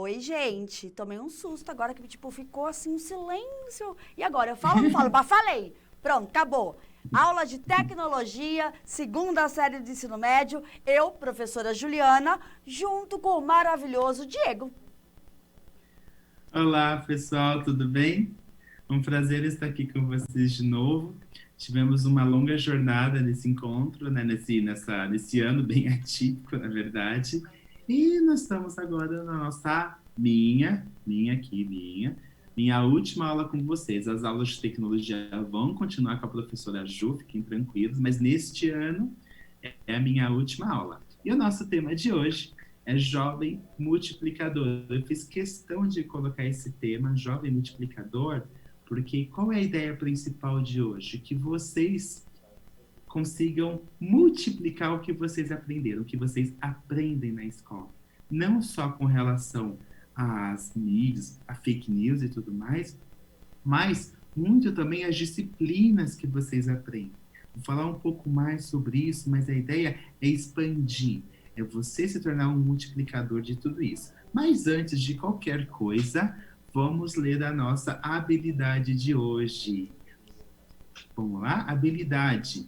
Oi, gente. Tomei um susto agora que, tipo, ficou assim um silêncio. E agora? Eu falo ou não falo? Mas falei. Pronto, acabou. Aula de tecnologia, segunda série de ensino médio. Eu, professora Juliana, junto com o maravilhoso Diego. Olá, pessoal, tudo bem? Um prazer estar aqui com vocês de novo. Tivemos uma longa jornada nesse encontro, né? Nesse ano bem atípico, na verdade. E nós estamos agora na minha última aula com vocês. As aulas de tecnologia vão continuar com a professora Ju, fiquem tranquilos, mas neste ano é a minha última aula. E o nosso tema de hoje é jovem multiplicador. Eu fiz questão de colocar esse tema, jovem multiplicador, porque qual é a ideia principal de hoje? Que vocês consigam multiplicar o que vocês aprenderam, o que vocês aprendem na escola. Não só com relação às mídias, a fake news e tudo mais, mas muito também as disciplinas que vocês aprendem. Vou falar um pouco mais sobre isso, mas a ideia é expandir, é você se tornar um multiplicador de tudo isso. Mas antes de qualquer coisa, vamos ler a nossa habilidade de hoje. Vamos lá? Habilidade.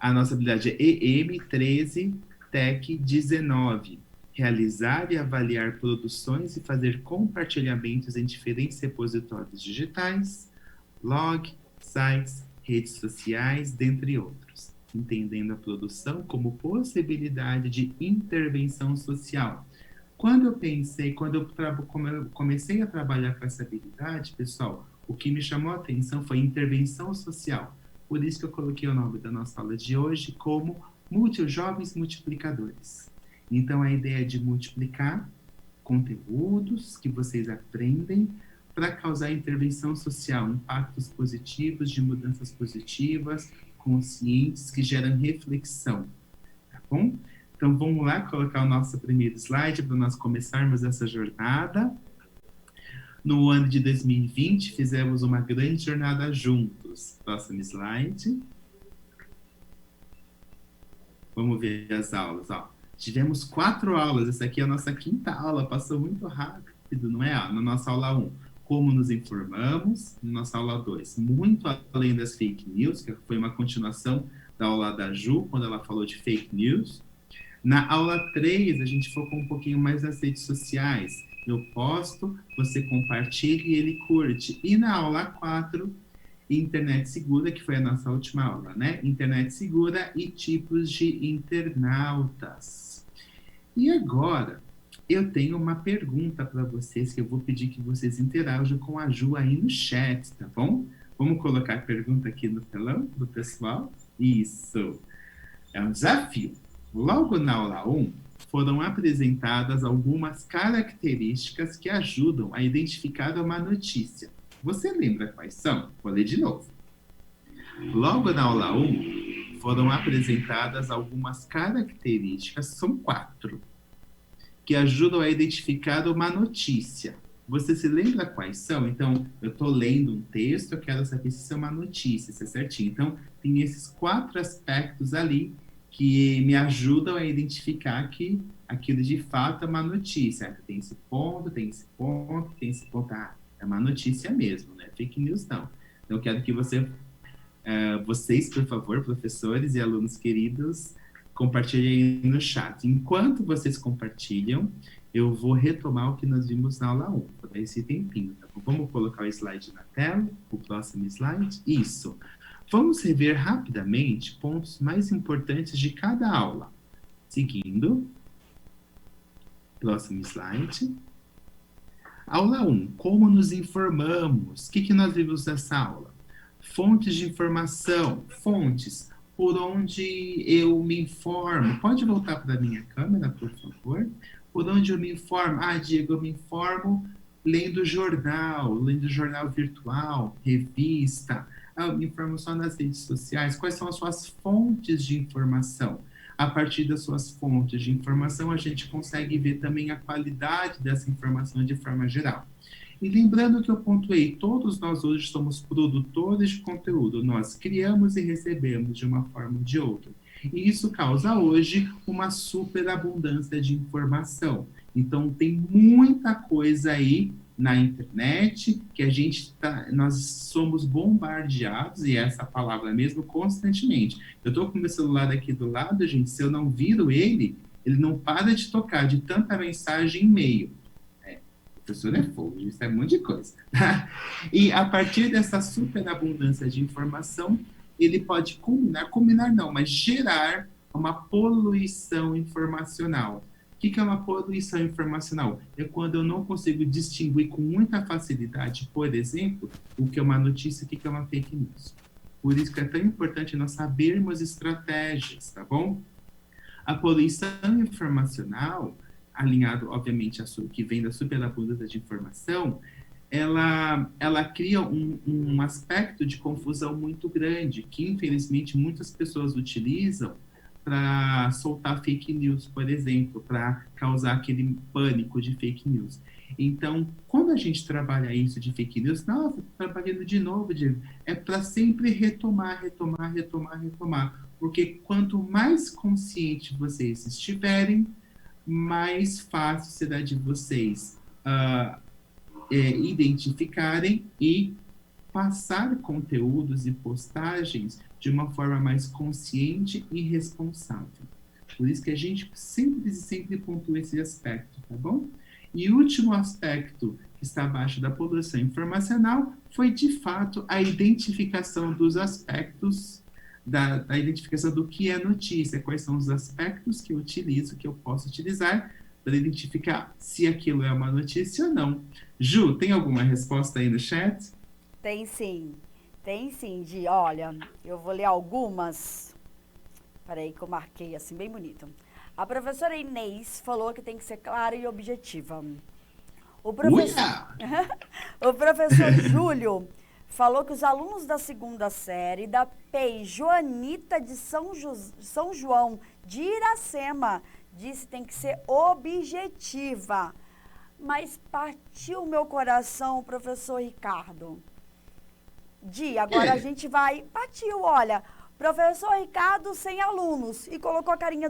A nossa habilidade é EM13 Tec 19. Realizar e avaliar produções e fazer compartilhamentos em diferentes repositórios digitais, blog, sites, redes sociais, dentre outros, entendendo a produção como possibilidade de intervenção social. Quando eu comecei a trabalhar com essa habilidade, pessoal, o que me chamou a atenção foi intervenção social. Por isso que eu coloquei o nome da nossa aula de hoje como Jovens Multiplicadores. Então, a ideia é de multiplicar conteúdos que vocês aprendem para causar intervenção social, impactos positivos, de mudanças positivas, conscientes, que geram reflexão, tá bom? Então, vamos lá colocar o nosso primeiro slide para nós começarmos essa jornada. No ano de 2020, fizemos uma grande jornada juntos. Próximo slide. Vamos ver as aulas, ó. Tivemos 4 aulas, essa aqui é a nossa 5ª aula, passou muito rápido, não é? Na nossa aula 1, como nos informamos, na nossa aula 2, muito além das fake news, que foi uma continuação da aula da Ju, quando ela falou de fake news. Na aula 3, a gente focou um pouquinho mais nas redes sociais. Eu posto, você compartilha e ele curte. E na aula 4, internet segura, que foi a nossa última aula, né? Internet segura e tipos de internautas. E agora, eu tenho uma pergunta para vocês, que eu vou pedir que vocês interajam com a Ju aí no chat, tá bom? Vamos colocar a pergunta aqui no telão do pessoal? Isso. É um desafio. Logo na aula 1, foram apresentadas algumas características que ajudam a identificar uma notícia. Você lembra quais são? Vou ler de novo. Logo na aula 1, foram apresentadas algumas características, são 4, que ajudam a identificar uma notícia. Você se lembra quais são? Então, eu estou lendo um texto, eu quero saber se isso é uma notícia, se é certinho. Então, tem esses 4 aspectos ali que me ajudam a identificar que aquilo de fato é uma notícia. Tem esse ponto, tem esse ponto, tem esse ponto. Ah, é uma notícia mesmo, né? Fake news não. Então, eu quero que vocês, por favor, professores e alunos queridos, compartilhem no chat. Enquanto vocês compartilham, eu vou retomar o que nós vimos na aula 1. Vou dar esse tempinho, tá bom? Vamos colocar o slide na tela, o próximo slide. Isso. Vamos rever rapidamente pontos mais importantes de cada aula. Seguindo. Próximo slide. Aula 1. Como nos informamos? O que nós vimos nessa aula? Fontes de informação. Fontes. Por onde eu me informo. Pode voltar para a minha câmera, por favor? Por onde eu me informo? Ah, Diego, eu me informo lendo jornal virtual, revista. Ah, eu me informo só nas redes sociais. Quais são as suas fontes de informação? A partir das suas fontes de informação, a gente consegue ver também a qualidade dessa informação de forma geral. E lembrando que eu pontuei, todos nós hoje somos produtores de conteúdo, nós criamos e recebemos de uma forma ou de outra. E isso causa hoje uma superabundância de informação. Então, tem muita coisa aí na internet que nós somos bombardeados, e essa palavra mesmo, constantemente. Eu estou com o meu celular aqui do lado, gente, se eu não viro ele não para de tocar, de tanta mensagem e e-mail. O professor é fogo, isso é um monte de coisa. E a partir dessa superabundância de informação, ele pode combinar não, mas gerar uma poluição informacional. O que é uma poluição informacional? É quando eu não consigo distinguir com muita facilidade, por exemplo, o que é uma notícia e o que é uma fake news. Por isso que é tão importante nós sabermos estratégias, tá bom? A poluição informacional, alinhado, obviamente, que vem da superabundância de informação, ela cria um aspecto de confusão muito grande, que, infelizmente, muitas pessoas utilizam para soltar fake news, por exemplo, para causar aquele pânico de fake news. Então, quando a gente trabalha isso de fake news, nossa, trabalhando de novo, é para sempre retomar. Porque quanto mais consciente vocês estiverem, mais fácil será de vocês identificarem e passar conteúdos e postagens de uma forma mais consciente e responsável. Por isso que a gente sempre pontua esse aspecto, tá bom? E o último aspecto que está abaixo da poluição informacional foi, de fato, a identificação dos aspectos, da identificação do que é notícia, quais são os aspectos que eu utilizo, que eu posso utilizar para identificar se aquilo é uma notícia ou não. Ju, tem alguma resposta aí no chat? Tem sim, Gi. Olha, eu vou ler algumas. Peraí que eu marquei assim, bem bonito. A professora Inês falou que tem que ser clara e objetiva. O professor Júlio falou que os alunos da 2ª série da PEI Joanita de São João de Iracema disse que tem que ser objetiva. Mas partiu meu coração, professor Ricardo. Agora a gente vai... Partiu, olha. Professor Ricardo sem alunos. E colocou a carinha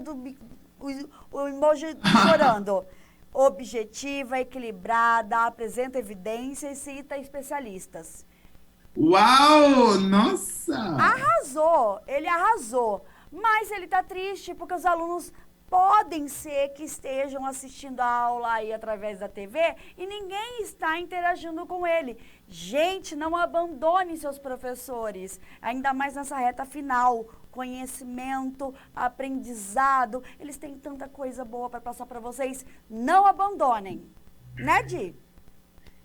o emoji chorando. Objetiva, equilibrada, apresenta evidências e cita especialistas. Uau! Nossa! Arrasou! Ele arrasou. Mas ele tá triste porque os alunos podem ser que estejam assistindo a aula aí através da TV e ninguém está interagindo com ele. Gente, não abandone seus professores, ainda mais nessa reta final. Conhecimento, aprendizado, eles têm tanta coisa boa para passar para vocês. Não abandonem. Né, Di?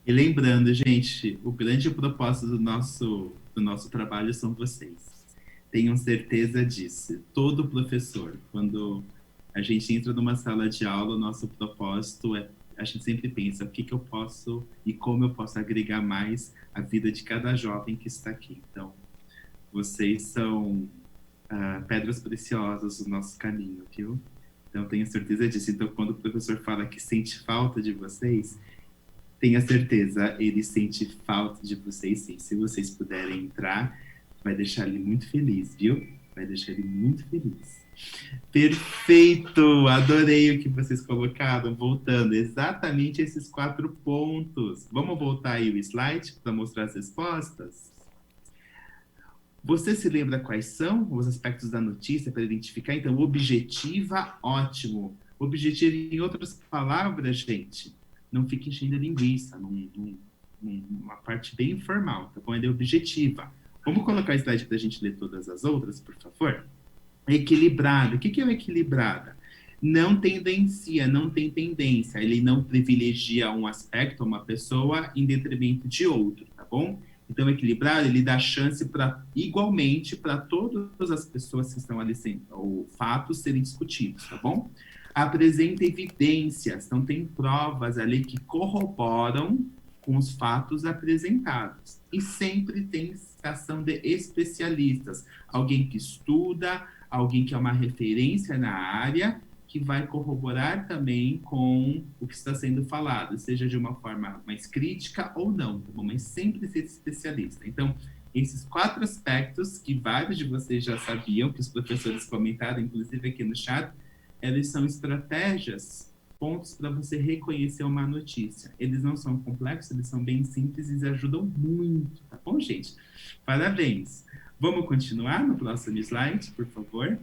E lembrando, gente, o grande propósito do nosso trabalho são vocês. Tenham certeza disso. Todo professor, quando a gente entra numa sala de aula, o nosso propósito a gente sempre pensa o que eu posso e como eu posso agregar mais à vida de cada jovem que está aqui. Então, vocês são pedras preciosas do nosso caminho, viu? Então, tenho certeza disso. Então, quando o professor fala que sente falta de vocês, tenha certeza, ele sente falta de vocês, sim. Se vocês puderem entrar, vai deixar ele muito feliz, viu? Vai deixar ele muito feliz. Perfeito! Adorei o que vocês colocaram. Voltando, exatamente esses 4 pontos. Vamos voltar aí o slide para mostrar as respostas? Você se lembra quais são os aspectos da notícia para identificar? Então, objetiva, ótimo. Objetivo, em outras palavras, gente, não fique enchendo a linguiça, numa parte bem informal, tá bom? Ele é objetiva. Vamos colocar o slide para a gente ler todas as outras, por favor? Equilibrada. O que é o equilibrada? Não tendencia, não tem tendência. Ele não privilegia um aspecto, uma pessoa, em detrimento de outro, tá bom? Então, equilibrado, ele dá chance igualmente para todas as pessoas que estão ali, ou fatos serem discutidos, tá bom? Apresenta evidências, então tem provas ali que corroboram com os fatos apresentados. E sempre tem citação de especialistas, alguém que estuda, alguém que é uma referência na área, que vai corroborar também com o que está sendo falado, seja de uma forma mais crítica ou não, tá bom? Mas sempre ser especialista. Então, esses 4 aspectos que vários de vocês já sabiam, que os professores comentaram, inclusive aqui no chat, eles são estratégias pontos para você reconhecer uma notícia. Eles não são complexos, eles são bem simples e ajudam muito, tá bom, gente? Parabéns! Vamos continuar no próximo slide, por favor?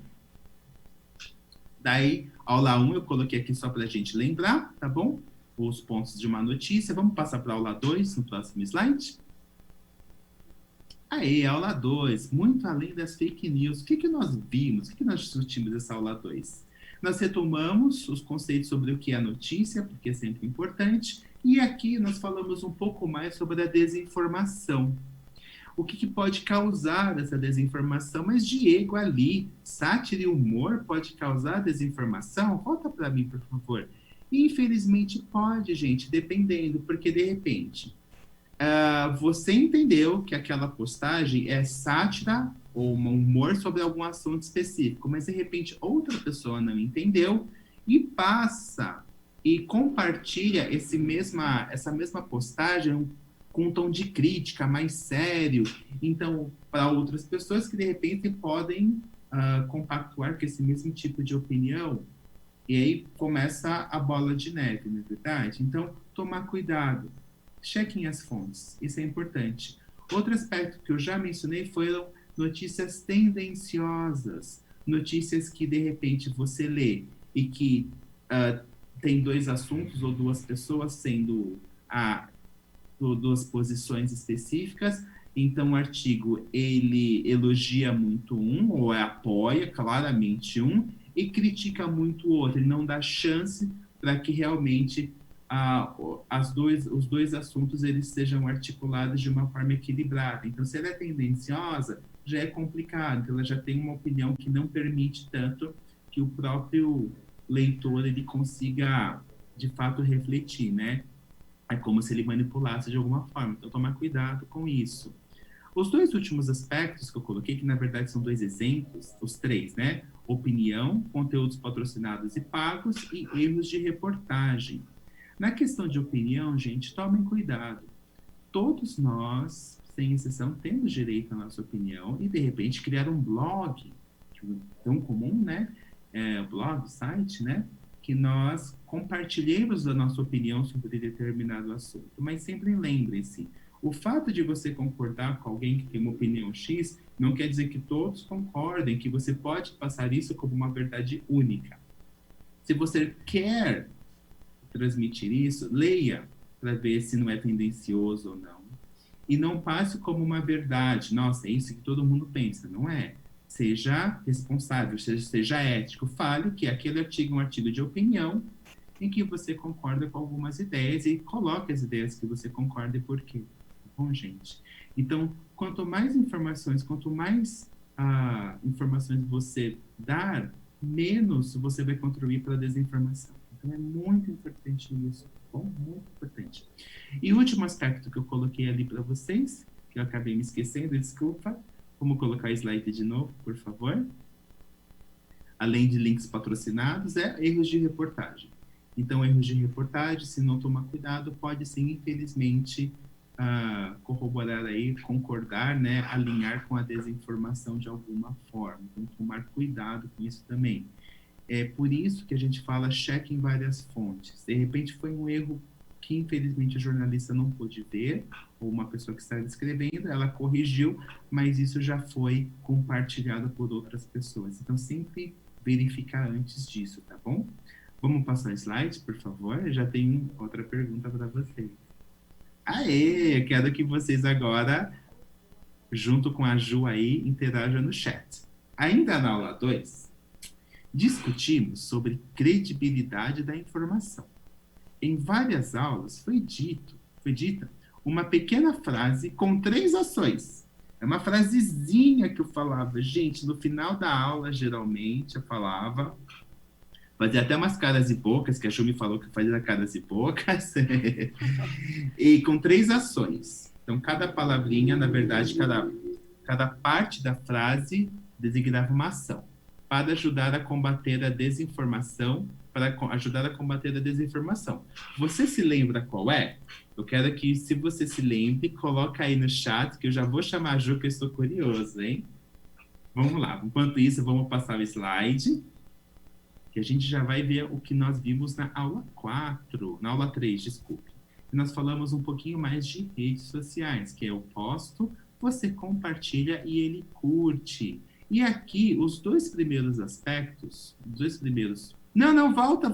Daí, aula 1 eu coloquei aqui só para a gente lembrar, tá bom? Os pontos de uma notícia. Vamos passar para a aula 2 no próximo slide? Aí, aula 2, muito além das fake news. O que nós vimos? O que nós discutimos nessa aula 2? Nós retomamos os conceitos sobre o que é a notícia, porque é sempre importante, e aqui nós falamos um pouco mais sobre a desinformação. O que pode causar essa desinformação? Mas, Diego, ali, sátira e humor pode causar desinformação? Volta para mim, por favor. Infelizmente pode, gente, dependendo, porque de repente você entendeu que aquela postagem é sátira ou um humor sobre algum assunto específico, mas de repente outra pessoa não entendeu e passa e compartilha essa mesma postagem com um tom de crítica mais sério. Então, para outras pessoas que de repente podem compactuar com esse mesmo tipo de opinião, e aí começa a bola de neve, não é verdade? Então, tomar cuidado. Chequem as fontes, isso é importante. Outro aspecto que eu já mencionei foram notícias tendenciosas, notícias que de repente você lê e que tem dois assuntos ou duas pessoas sendo duas posições específicas. Então o artigo ele elogia muito um ou apoia claramente um e critica muito o outro, ele não dá chance para que realmente os dois assuntos eles sejam articulados de uma forma equilibrada. Então, se ela é tendenciosa, já é complicado, ela já tem uma opinião que não permite tanto que o próprio leitor ele consiga, de fato, refletir, né? É como se ele manipulasse de alguma forma. Então, tomar cuidado com isso. Os dois últimos aspectos que eu coloquei, que na verdade são dois exemplos, os três, né? Opinião, conteúdos patrocinados e pagos e erros de reportagem. Na questão de opinião, gente, tomem cuidado. Todos nós, sem exceção, temos direito à nossa opinião e, de repente, criar um blog, tão comum, né? Blog, site, né? Que nós compartilhemos a nossa opinião sobre determinado assunto. Mas sempre lembrem-se, o fato de você concordar com alguém que tem uma opinião X não quer dizer que todos concordem, que você pode passar isso como uma verdade única. Se você quer transmitir isso, leia para ver se não é tendencioso ou não. E não passe como uma verdade. Nossa, é isso que todo mundo pensa. Não é. Seja responsável, seja ético. Fale que aquele artigo é um artigo de opinião em que você concorda com algumas ideias e coloque as ideias que você concorda e por quê. Tá bom, gente? Então, quanto mais informações você dar, menos você vai contribuir para a desinformação. Então, é muito importante isso, tá bom? Muito importante. E o último aspecto que eu coloquei ali para vocês, que eu acabei me esquecendo, desculpa. Vamos colocar o slide de novo, por favor. Além de links patrocinados, erros de reportagem. Então, erros de reportagem, se não tomar cuidado, pode sim, infelizmente, corroborar aí, concordar, né, alinhar com a desinformação de alguma forma. Então, tomar cuidado com isso também. É por isso que a gente fala cheque em várias fontes. De repente foi um erro que infelizmente a jornalista não pôde ver, ou uma pessoa que estava escrevendo, ela corrigiu, mas isso já foi compartilhado por outras pessoas. Então sempre verificar antes disso, tá bom? Vamos passar slides, por favor? Eu já tenho outra pergunta para vocês. Aê, quero que vocês agora, junto com a Ju aí, interajam no chat. Ainda na aula 2, discutimos sobre credibilidade da informação. Em várias aulas foi dita uma pequena frase com 3 ações. É uma frasezinha que eu falava. Gente, no final da aula, geralmente, eu falava, fazia até umas caras e bocas, que a Ju me falou que fazia caras e bocas, e com 3 ações. Então, cada palavrinha, na verdade, cada parte da frase designava uma ação para ajudar a combater a desinformação, Você se lembra qual é? Eu quero que, se você se lembre, coloca aí no chat, que eu já vou chamar a Ju, que eu estou curioso, hein? Vamos lá. Enquanto isso, vamos passar o slide. que a gente já vai ver o que nós vimos na aula 4, na aula 3, desculpe. E nós falamos um pouquinho mais de redes sociais, que é eu posto, você compartilha e ele curte. E aqui, os dois primeiros aspectos, os dois primeiros... Não, volta.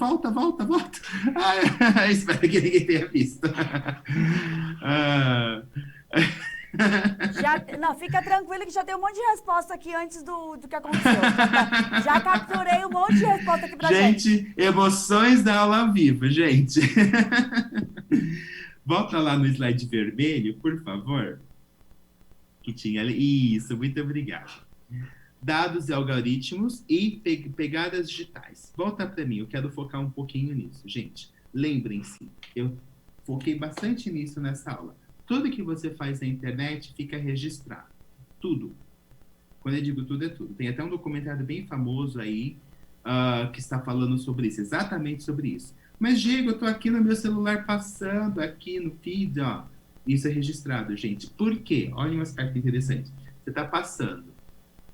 Espero que ninguém tenha visto. Não, fica tranquilo que já tem um monte de resposta aqui antes do que aconteceu. Já capturei um monte de resposta aqui pra gente. Gente, emoções da aula ao vivo, gente. Volta lá no slide vermelho, por favor. Que tinha ali. Isso, muito obrigado. Dados e algoritmos e pegadas digitais. Volta para mim, eu quero focar um pouquinho nisso. Gente, lembrem-se, eu foquei bastante nisso nessa aula. Tudo que você faz na internet fica registrado. Tudo. Quando eu digo tudo, é tudo. Tem até um documentário bem famoso aí que está falando sobre isso, exatamente sobre isso. Mas, Diego, eu estou aqui no meu celular passando, aqui no feed, ó. Isso é registrado, gente. Por quê? Olha um aspecto interessante. Você está passando.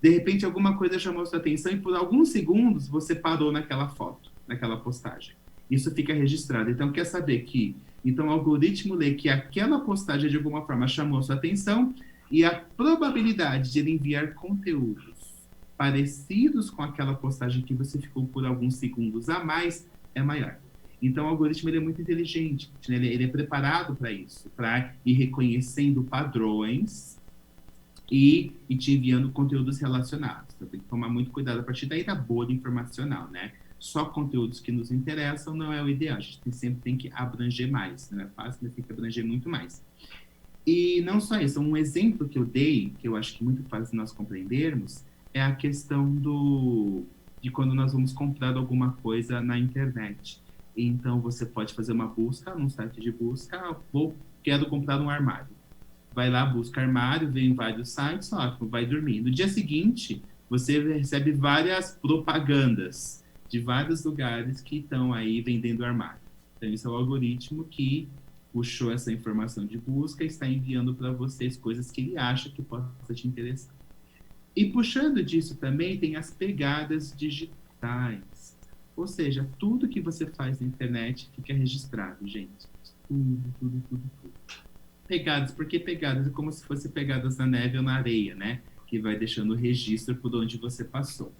De repente, alguma coisa chamou sua atenção e por alguns segundos você parou naquela foto, naquela postagem. Isso fica registrado. Então, quer saber que... Então, o algoritmo lê que aquela postagem, de alguma forma, chamou sua atenção e a probabilidade de ele enviar conteúdos parecidos com aquela postagem que você ficou por alguns segundos a mais é maior. Então, o algoritmo ele é muito inteligente, né? Ele é preparado para isso, para ir reconhecendo padrões e te enviando conteúdos relacionados. Então, tem que tomar muito cuidado a partir daí da bolha informacional, né? Só conteúdos que nos interessam não é o ideal. A gente sempre tem que abranger mais. Não é fácil, mas tem que abranger muito mais. E não só isso. Um exemplo que eu dei, que eu acho que é muito fácil nós compreendermos, é a questão de quando nós vamos comprar alguma coisa na internet. Então, você pode fazer uma busca num site de busca. Quero comprar um armário. Vai lá, busca armário, vem em vários sites, ótimo, vai dormir. No dia seguinte, você recebe várias propagandas de vários lugares que estão aí vendendo armário. Então, isso é o algoritmo que puxou essa informação de busca e está enviando para vocês coisas que ele acha que possa te interessar. E puxando disso também tem as pegadas digitais. Ou seja, tudo que você faz na internet fica registrado, gente. Tudo. Pegadas, por que pegadas? É como se fosse pegadas na neve ou na areia, né? Que vai deixando o registro por onde você passou.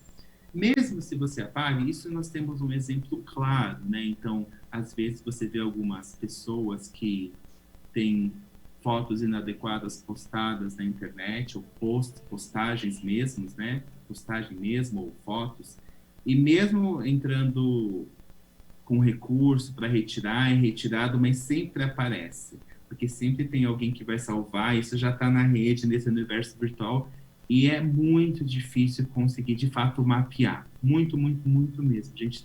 Mesmo se você apague, isso nós temos um exemplo claro, né? Então, às vezes você vê algumas pessoas que têm fotos inadequadas postadas na internet, ou postagens mesmos, né? Postagem mesmo, ou fotos. E mesmo entrando com recurso para retirar, é retirado, mas sempre aparece. Porque sempre tem alguém que vai salvar, isso já está na rede, nesse universo virtual, e é muito difícil conseguir, de fato, mapear. Muito mesmo. A gente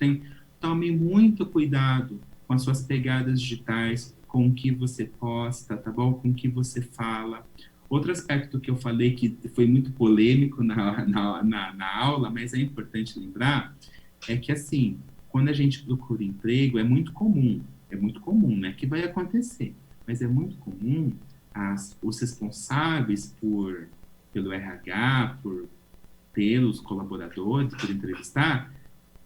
tome muito cuidado com as suas pegadas digitais, com o que você posta, tá bom? Com o que você fala. Outro aspecto que eu falei que foi muito polêmico na aula, mas é importante lembrar, é que, assim, quando a gente procura emprego, é muito comum, né? Que vai acontecer, mas é muito comum os responsáveis pelo RH, pelos colaboradores, por entrevistar,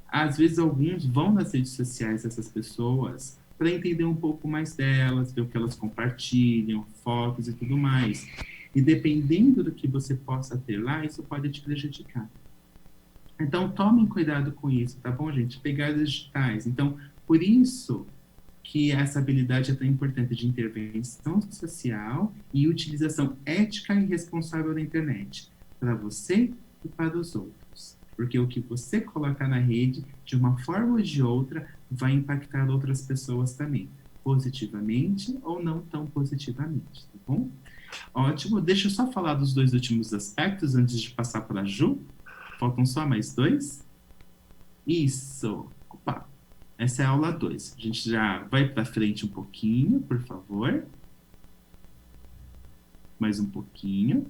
às vezes alguns vão nas redes sociais dessas pessoas para entender um pouco mais delas, ver o que elas compartilham, fotos e tudo mais. E dependendo do que você possa ter lá, isso pode te prejudicar. Então, tomem cuidado com isso, tá bom, gente? Pegadas digitais. Então, por isso que essa habilidade é tão importante de intervenção social e utilização ética e responsável da internet, para você e para os outros. Porque o que você colocar na rede, de uma forma ou de outra, vai impactar outras pessoas também, positivamente ou não tão positivamente, tá bom? Ótimo, deixa eu só falar dos dois últimos aspectos antes de passar para a Ju. Faltam só mais dois. Isso. Opa. Essa é a aula 2. A gente já vai para frente um pouquinho, por favor. Mais um pouquinho.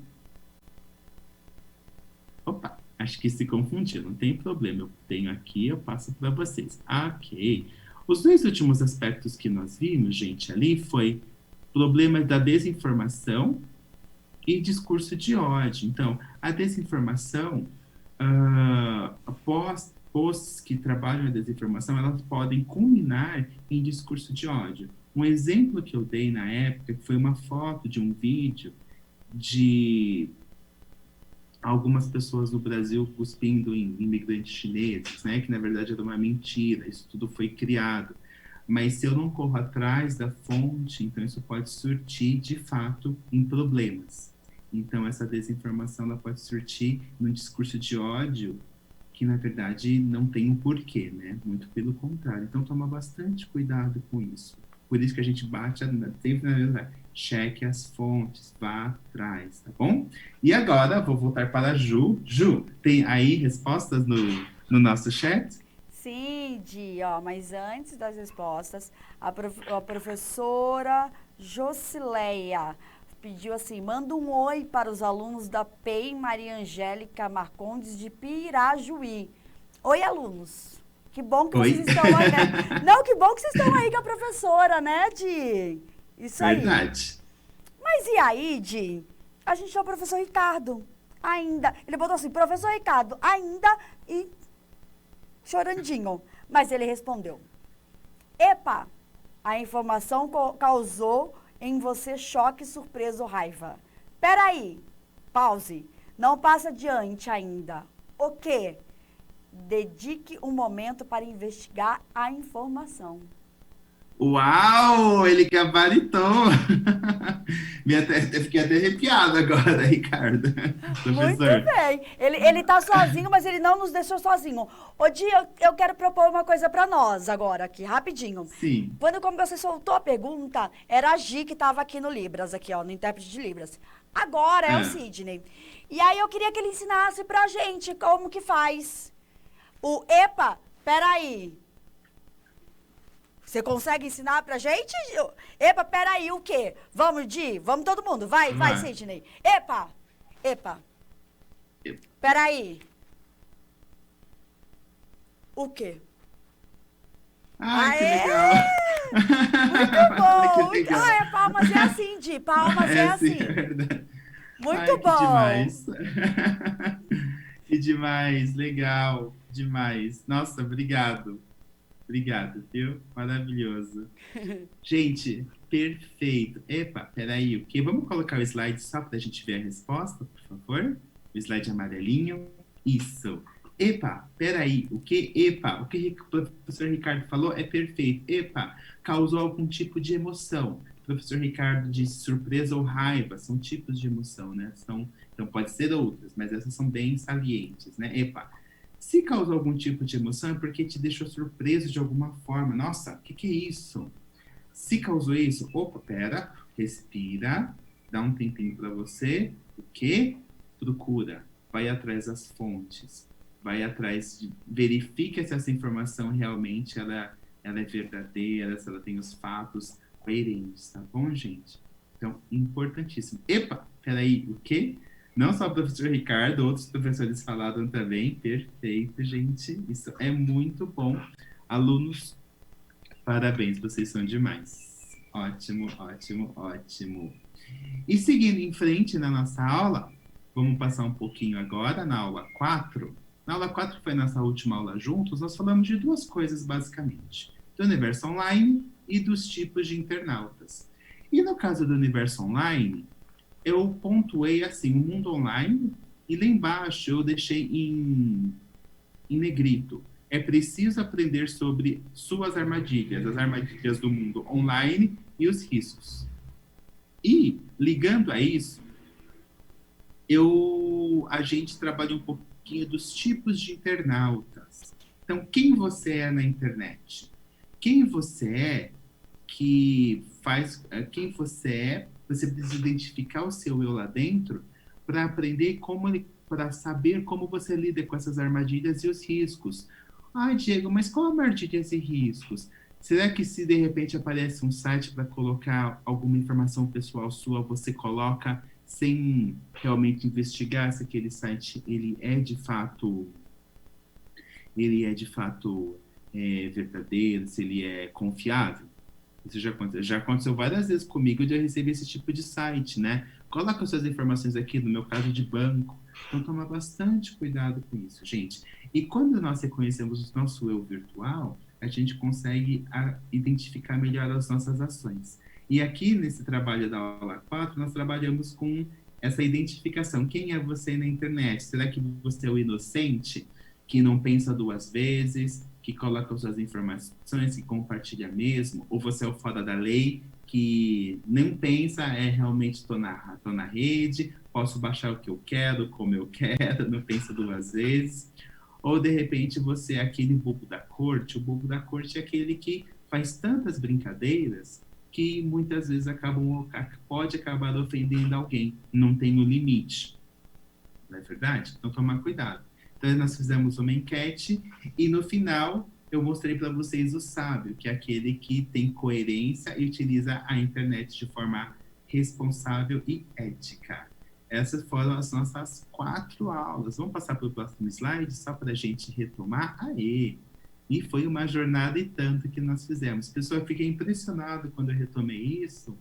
Opa, acho que se confundiu, não tem problema. Eu tenho aqui, eu passo para vocês. Ok. Os dois últimos aspectos que nós vimos, gente, ali foi problema da desinformação e discurso de ódio. Então, a desinformação posts que trabalham a desinformação, elas podem culminar em discurso de ódio. Um exemplo que eu dei na época foi uma foto de um vídeo de algumas pessoas no Brasil cuspindo em imigrantes chineses, né? Que na verdade era uma mentira, isso tudo foi criado. Mas se eu não corro atrás da fonte, então isso pode surtir de fato em problemas. Então essa desinformação ela pode surtir num discurso de ódio que na verdade não tem um porquê, né? Muito pelo contrário. Então toma bastante cuidado com isso. Por isso que a gente bate sempre na verdade. Cheque as fontes, vá atrás, tá bom? E agora, vou voltar para a Ju. Ju, tem aí respostas no nosso chat? Sim, Di, ó, mas antes das respostas, a professora Josileia pediu assim, manda um oi para os alunos da PEI Maria Angélica Marcondes de Pirajuí. Oi, alunos. Que bom que Oi. vocês estão aí, né? Não, que bom que vocês estão aí com a professora, né, Di? Isso aí. Verdade. Mas e aí, Di? A gente tem o professor Ricardo, ainda. Ele botou assim, professor Ricardo, ainda e chorandinho. Mas ele respondeu, epa, a informação causou em você choque, surpresa ou raiva. Peraí, pause, não passa adiante ainda. O quê? Dedique um momento para investigar a informação. Uau, ele gabaritou. Fiquei até arrepiado agora, Ricardo. Muito Professor. bem. Ele tá sozinho, mas ele não nos deixou sozinho. Ô, Di, eu quero propor uma coisa para nós agora, aqui, rapidinho. Sim. Como você soltou a pergunta, era a Gi que estava aqui no Libras, aqui, ó, no intérprete de Libras. Agora é o Sidney. E aí eu queria que ele ensinasse pra gente como que faz. O epa, peraí. Você consegue ensinar pra gente? Epa, peraí, o quê? Vamos, Di? Vamos todo mundo. Vai, Sidney. Epa, epa. Peraí. O quê? Ai, que Aê! legal. Muito bom. Que legal. Ah, palmas é assim, Di. Palmas é assim. Sim, é verdade. Muito Ai, que bom. demais. Que demais, legal, demais. Nossa, obrigado. Obrigado, viu? Maravilhoso. Gente, perfeito. Epa, peraí, o quê? Vamos colocar o slide só para a gente ver a resposta, por favor? O slide amarelinho. Isso. Epa, peraí, o que? Epa, o que o professor Ricardo falou é perfeito. Epa, causou algum tipo de emoção. O professor Ricardo disse surpresa ou raiva, são tipos de emoção, né? Então pode ser outras, mas essas são bem salientes, né? Epa, se causou algum tipo de emoção é porque te deixou surpreso de alguma forma. Nossa, o que é isso? Se causou isso, opa, pera, respira, dá um tempinho para você. O quê? Procura, vai atrás das fontes, vai atrás, verifica se essa informação realmente ela é verdadeira, se ela tem os fatos coerentes, tá bom, gente? Então, importantíssimo. Epa, peraí, o quê? Não só o professor Ricardo, outros professores falaram também. Perfeito, gente. Isso é muito bom. Alunos, parabéns, vocês são demais. Ótimo, ótimo, ótimo. E seguindo em frente na nossa aula, vamos passar um pouquinho agora na aula 4. Na aula 4 foi nossa última aula juntos, nós falamos de duas coisas basicamente. Do universo online e dos tipos de internautas. E no caso do universo online, eu pontuei assim, o mundo online, e lá embaixo eu deixei em negrito. É preciso aprender sobre suas armadilhas, as armadilhas do mundo online e os riscos. E, ligando a isso, a gente trabalha um pouquinho dos tipos de internautas. Então, quem você é na internet? Quem você é que faz... Quem você é, você precisa identificar o seu eu lá dentro para aprender para saber como você lida com essas armadilhas e os riscos. Ah, Diego, mas qual armadilhas e riscos? Será que se de repente aparece um site para colocar alguma informação pessoal sua, você coloca sem realmente investigar se aquele site ele é de fato verdadeiro, se ele é confiável? Isso já aconteceu várias vezes comigo de eu receber esse tipo de site, né? Coloca suas informações aqui, no meu caso de banco. Então, toma bastante cuidado com isso, gente. E quando nós reconhecemos o nosso eu virtual, a gente consegue identificar melhor as nossas ações. E aqui, nesse trabalho da aula 4, nós trabalhamos com essa identificação. Quem é você na internet? Será que você é o inocente, que não pensa duas vezes, que coloca suas informações, que compartilha mesmo? Ou você é o fora da lei, que nem pensa, realmente estou na rede, posso baixar o que eu quero, como eu quero, não pensa duas vezes? Ou, de repente, você é aquele bobo da corte? O bobo da corte é aquele que faz tantas brincadeiras que muitas vezes pode acabar ofendendo alguém. Não tem um limite. Não é verdade? Então, tomar cuidado. Então, nós fizemos uma enquete e, no final, eu mostrei para vocês o sábio, que é aquele que tem coerência e utiliza a internet de forma responsável e ética. Essas foram as nossas 4 aulas. Vamos passar para o próximo slide, só para a gente retomar. Aê! E foi uma jornada e tanto que nós fizemos. Pessoal, eu fiquei impressionado quando eu retomei isso,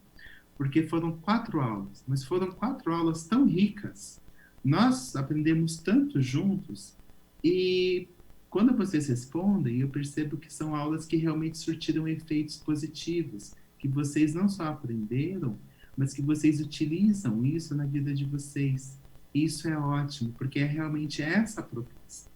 porque foram 4 aulas, mas foram 4 aulas tão ricas. Nós aprendemos tanto juntos e quando vocês respondem, eu percebo que são aulas que realmente surtiram efeitos positivos, que vocês não só aprenderam, mas que vocês utilizam isso na vida de vocês. Isso é ótimo, porque é realmente essa a proposta.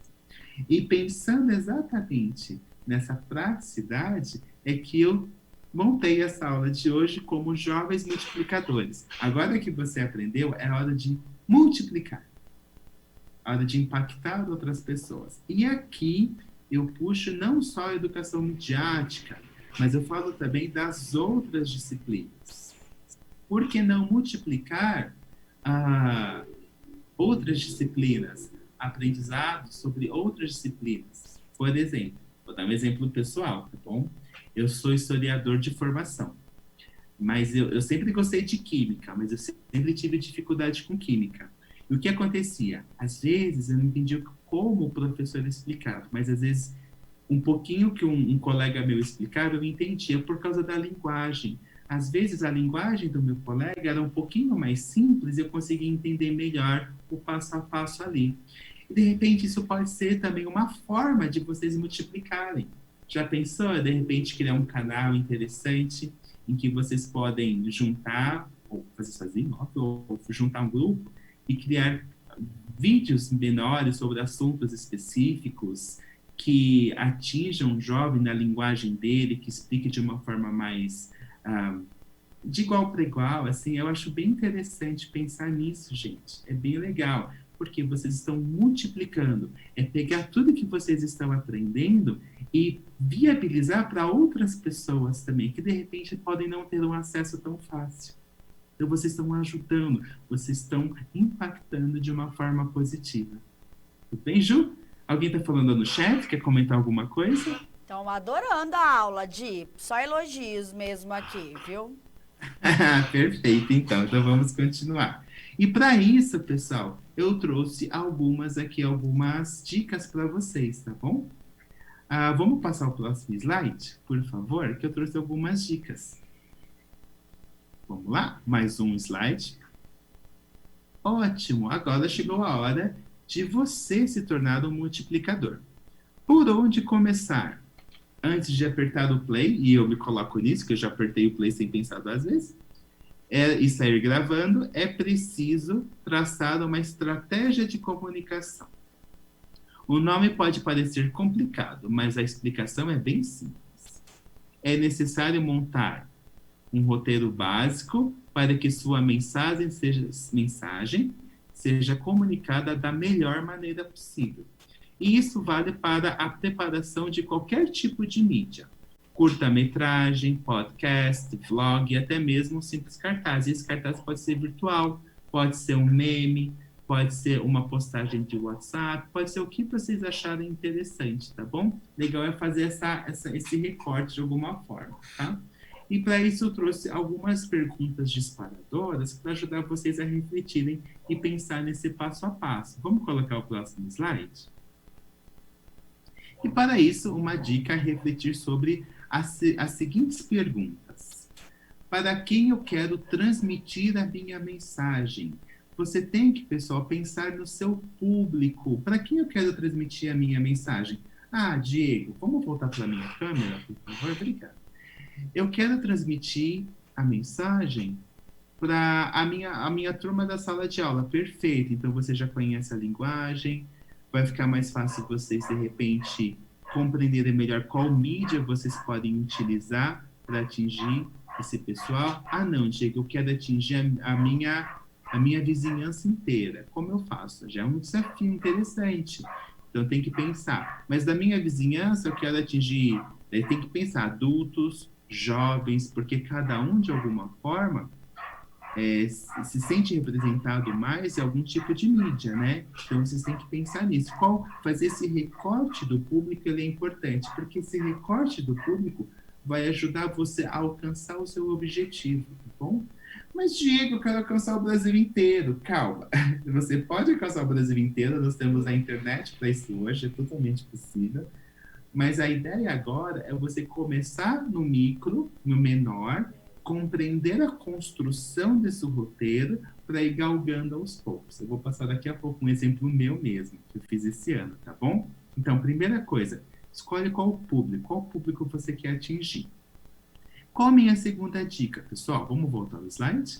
E pensando exatamente nessa praticidade, é que eu montei essa aula de hoje como jovens multiplicadores. Agora que você aprendeu, é hora de multiplicar, hora de impactar outras pessoas. E aqui eu puxo não só a educação midiática, mas eu falo também das outras disciplinas. Por que não multiplicar outras disciplinas? Aprendizados sobre outras disciplinas. Por exemplo, vou dar um exemplo pessoal, tá bom? Eu sou historiador de formação, mas eu sempre gostei de química, mas eu sempre tive dificuldade com química. E o que acontecia? Às vezes eu não entendia como o professor explicava, mas às vezes um pouquinho que um colega meu explicava, eu entendia por causa da linguagem. Às vezes a linguagem do meu colega era um pouquinho mais simples e eu conseguia entender melhor o passo a passo ali. E de repente isso pode ser também uma forma de vocês multiplicarem. Já pensou, de repente, criar um canal interessante em que vocês podem juntar, ou fazer sozinho, ou juntar um grupo e criar vídeos menores sobre assuntos específicos que atinjam o jovem na linguagem dele, que explique de uma forma mais de igual para igual, assim, eu acho bem interessante pensar nisso, gente. É bem legal, porque vocês estão multiplicando. É pegar tudo que vocês estão aprendendo e viabilizar para outras pessoas também, que de repente podem não ter um acesso tão fácil. Então, vocês estão ajudando, vocês estão impactando de uma forma positiva. Tudo bem, Ju? Alguém está falando no chat? Quer comentar alguma coisa? Estão adorando a aula, Di. Só elogios mesmo aqui, viu? Perfeito, então vamos continuar. E para isso, pessoal, eu trouxe algumas dicas para vocês, tá bom? Vamos passar o próximo slide, por favor, que eu trouxe algumas dicas. Vamos lá? Mais um slide. Ótimo! Agora chegou a hora de você se tornar um multiplicador. Por onde começar? Antes de apertar o play, e eu me coloco nisso, que eu já apertei o play sem pensar 2 vezes, e sair gravando, é preciso traçar uma estratégia de comunicação. O nome pode parecer complicado, mas a explicação é bem simples. É necessário montar um roteiro básico para que sua mensagem seja comunicada da melhor maneira possível. E isso vale para a preparação de qualquer tipo de mídia. Curta-metragem, podcast, vlog e até mesmo um simples cartaz. E esse cartaz pode ser virtual, pode ser um meme, pode ser uma postagem de WhatsApp, pode ser o que vocês acharem interessante, tá bom? Legal é fazer esse recorte de alguma forma, tá? E para isso eu trouxe algumas perguntas disparadoras para ajudar vocês a refletirem e pensar nesse passo a passo. Vamos colocar o próximo slide? E para isso, uma dica é refletir sobre as seguintes perguntas. Para quem eu quero transmitir a minha mensagem? Você tem que, pessoal, pensar no seu público. Para quem eu quero transmitir a minha mensagem? Ah, Diego, vamos voltar para a minha câmera, por favor? Obrigado. Eu quero transmitir a mensagem para a minha turma da sala de aula. Perfeito. Então, você já conhece a linguagem, vai ficar mais fácil vocês, de repente, compreenderem melhor qual mídia vocês podem utilizar para atingir esse pessoal. Ah, não, Diego, eu quero atingir a minha vizinhança inteira. Como eu faço? Já é um desafio interessante. Então, tem que pensar. Mas da minha vizinhança, eu quero atingir... Daí tem que pensar adultos, jovens, porque cada um, de alguma forma, se sente representado mais em algum tipo de mídia, né? Então, vocês têm que pensar nisso. Fazer esse recorte do público, ele é importante, porque esse recorte do público vai ajudar você a alcançar o seu objetivo, tá bom? Mas, Diego, eu quero alcançar o Brasil inteiro. Calma, você pode alcançar o Brasil inteiro, nós temos a internet para isso hoje, é totalmente possível. Mas a ideia agora é você começar no micro, no menor, compreender a construção desse roteiro para ir galgando aos poucos. Eu vou passar daqui a pouco um exemplo meu mesmo, que eu fiz esse ano, tá bom? Então, primeira coisa, escolhe qual público você quer atingir. Qual a minha segunda dica, pessoal? Vamos voltar ao slide?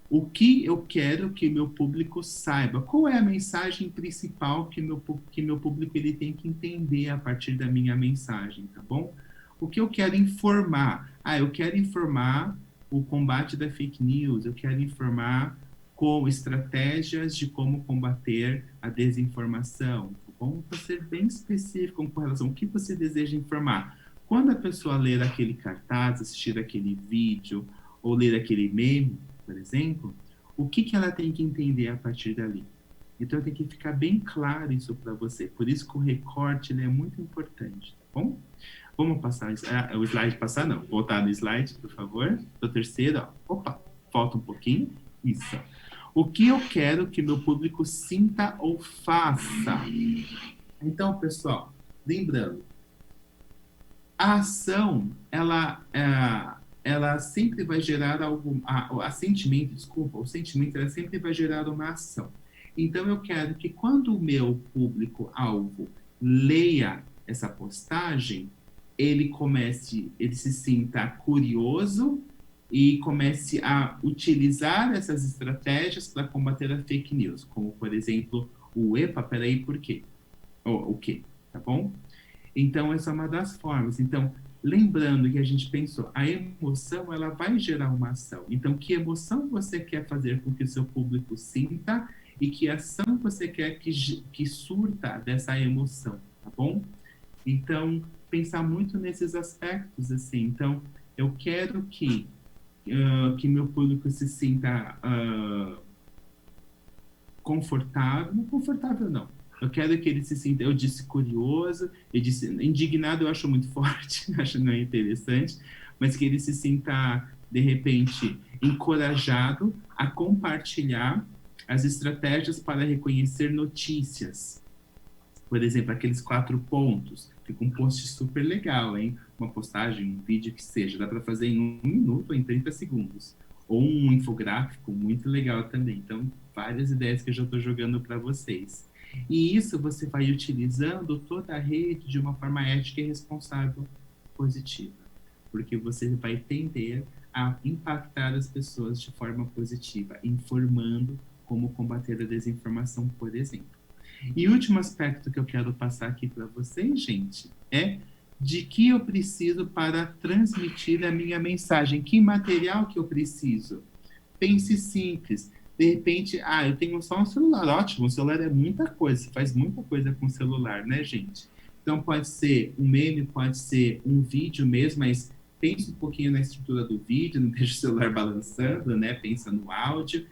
O que eu quero que meu público saiba? Qual é a mensagem principal que meu público ele tem que entender a partir da minha mensagem, tá bom? O que eu quero informar? Ah, eu quero informar o combate da fake news, eu quero informar com estratégias de como combater a desinformação, tá bom? Para ser bem específico com relação ao que você deseja informar. Quando a pessoa ler aquele cartaz, assistir aquele vídeo ou ler aquele meme, por exemplo, o que ela tem que entender a partir dali? Então, tem que ficar bem claro isso para você. Por isso que o recorte ele é muito importante, tá bom? Vamos passar o slide, voltar no slide, por favor. O terceiro, ó. Opa, falta um pouquinho. Isso. O que eu quero que meu público sinta ou faça? Então, pessoal, lembrando, a ação, ela sempre vai gerar o sentimento ela sempre vai gerar uma ação. Então, eu quero que quando o meu público-alvo leia essa postagem, ele se sinta curioso e comece a utilizar essas estratégias para combater a fake news, como, por exemplo, peraí, por quê? O quê? Tá bom? Então, essa é uma das formas. Então, lembrando que a gente pensou, a emoção, ela vai gerar uma ação. Então, que emoção você quer fazer com que o seu público sinta e que ação você quer que surta dessa emoção, tá bom? Então, pensar muito nesses aspectos, assim. Então, eu quero que meu público se sinta confortável não. Eu quero que ele se sinta, eu disse curioso, eu disse indignado, eu acho muito forte, acho não é interessante, mas que ele se sinta, de repente, encorajado a compartilhar as estratégias para reconhecer notícias. Por exemplo, aqueles 4 pontos. Fica um post super legal, hein? Uma postagem, um vídeo que seja. Dá para fazer em 1 minuto ou em 30 segundos. Ou um infográfico muito legal também. Então, várias ideias que eu já estou jogando para vocês. E isso você vai utilizando toda a rede de uma forma ética e responsável positiva. Porque você vai tender a impactar as pessoas de forma positiva, informando como combater a desinformação, por exemplo. E o último aspecto que eu quero passar aqui para vocês, gente, é de que eu preciso para transmitir a minha mensagem. Que material que eu preciso? Pense simples. De repente, eu tenho só um celular. Ótimo, o celular é muita coisa. Você faz muita coisa com o celular, né, gente? Então, pode ser um meme, pode ser um vídeo mesmo, mas pense um pouquinho na estrutura do vídeo, não deixe o celular balançando, né? Pensa no áudio.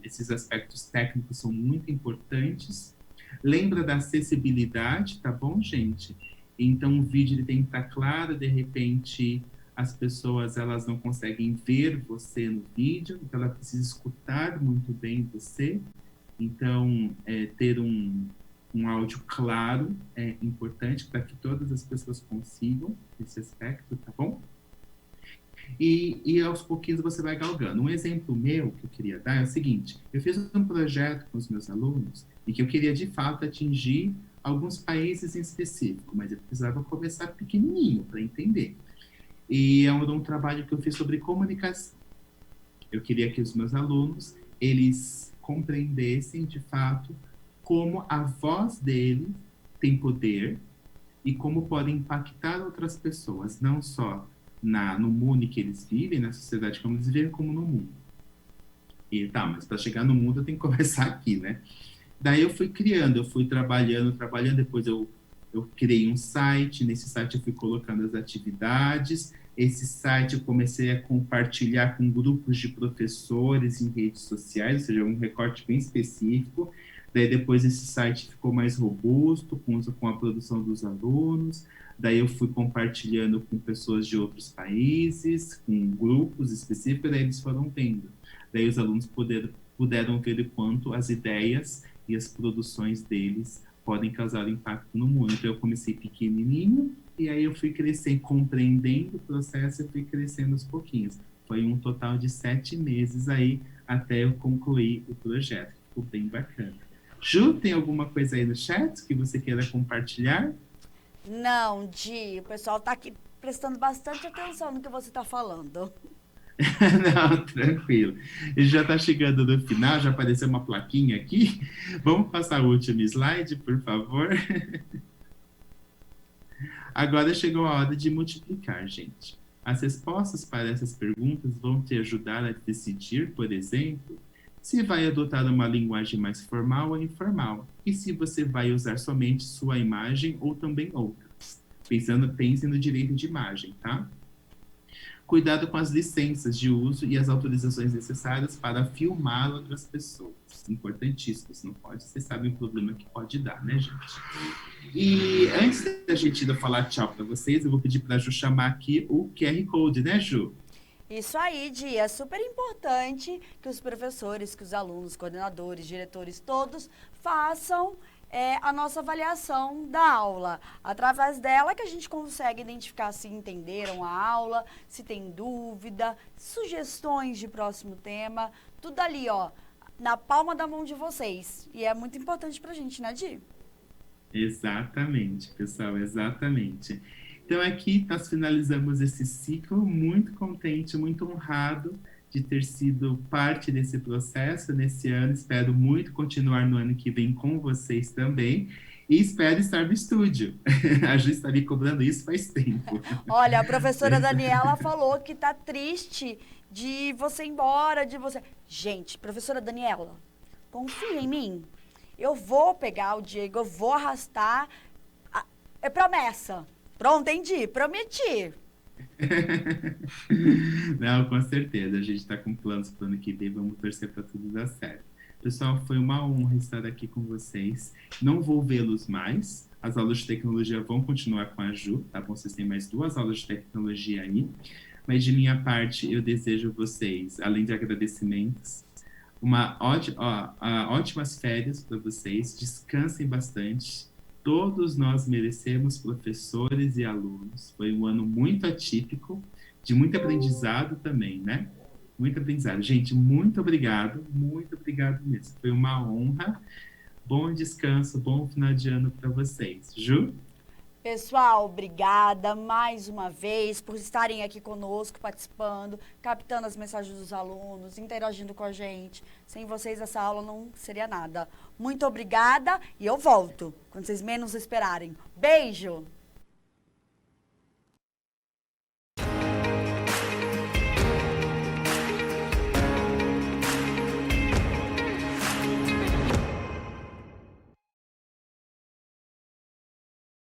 Esses aspectos técnicos são muito importantes. Lembra da acessibilidade, tá bom, gente? Então, o vídeo ele tem que estar claro, de repente, as pessoas elas não conseguem ver você no vídeo, então ela precisa escutar muito bem você. Então, ter um áudio claro é importante para que todas as pessoas consigam esse aspecto, tá bom? E aos pouquinhos você vai galgando. Um exemplo meu que eu queria dar é o seguinte: eu fiz um projeto com os meus alunos e que eu queria, de fato, atingir alguns países em específico, mas eu precisava começar pequenininho para entender. E é um trabalho que eu fiz sobre comunicação. Eu queria que os meus alunos, eles compreendessem, de fato, como a voz deles tem poder e como podem impactar outras pessoas, não só no mundo em que eles vivem, na sociedade como eles vivem, como no mundo. E tá, mas para chegar no mundo eu tenho que começar aqui, né? Daí eu fui criando, eu fui trabalhando, depois eu criei um site, nesse site eu fui colocando as atividades, esse site eu comecei a compartilhar com grupos de professores em redes sociais, ou seja, um recorte bem específico. Daí depois esse site ficou mais robusto, com a produção dos alunos. Daí eu fui compartilhando com pessoas de outros países, com grupos específicos, daí eles foram vendo. Daí os alunos puderam ver o quanto as ideias e as produções deles podem causar impacto no mundo. Então eu comecei pequenininho, e aí eu fui crescendo, compreendendo o processo, eu fui crescendo aos pouquinhos. Foi um total de 7 meses aí, até eu concluir o projeto. Ficou bem bacana. Ju, tem alguma coisa aí no chat que você queira compartilhar? Não, Di, o pessoal tá aqui prestando bastante atenção no que você tá falando. Não, tranquilo. Ele já está chegando no final, já apareceu uma plaquinha aqui. Vamos passar o último slide, por favor. Agora chegou a hora de multiplicar, gente. As respostas para essas perguntas vão te ajudar a decidir, por exemplo, se vai adotar uma linguagem mais formal ou informal, e se você vai usar somente sua imagem ou também outras. Pense no direito de imagem, tá? Cuidado com as licenças de uso e as autorizações necessárias para filmar outras pessoas. Importantíssimo, não pode, vocês sabem o problema que pode dar, né, gente? E antes da gente ir falar tchau para vocês, eu vou pedir para a Ju chamar aqui o QR Code, né, Ju? Isso aí, Di, é super importante que os professores, que os alunos, coordenadores, diretores, todos façam a nossa avaliação da aula. Através dela que a gente consegue identificar se entenderam a aula, se tem dúvida, sugestões de próximo tema, tudo ali, ó, na palma da mão de vocês. E é muito importante pra gente, né, Di? Exatamente, pessoal, exatamente. Então aqui nós finalizamos esse ciclo, muito contente, muito honrado de ter sido parte desse processo nesse ano. Espero muito continuar no ano que vem com vocês também. E espero estar no estúdio. A Ju está me cobrando isso faz tempo. Olha, a professora Daniela falou que tá triste de você ir embora, de você... Gente, professora Daniela, confia em mim. Eu vou pegar o Diego, eu vou arrastar. É promessa. Pronto, entendi, prometi. Não, com certeza. A gente está com planos para o ano que vem. Vamos torcer para tudo dar certo. Pessoal, foi uma honra estar aqui com vocês. Não vou vê-los mais. As aulas de tecnologia vão continuar com a Ju, tá bom? Vocês têm mais 2 aulas de tecnologia aí. Mas de minha parte, eu desejo a vocês, além de agradecimentos, ótimas férias para vocês. Descansem bastante. Todos nós merecemos, professores e alunos. Foi um ano muito atípico, de muito aprendizado também, né? Muito aprendizado. Gente, muito obrigado mesmo. Foi uma honra. Bom descanso, bom final de ano para vocês. Ju? Pessoal, obrigada mais uma vez por estarem aqui conosco, participando, captando as mensagens dos alunos, interagindo com a gente. Sem vocês, essa aula não seria nada. Muito obrigada e eu volto, quando vocês menos esperarem. Beijo!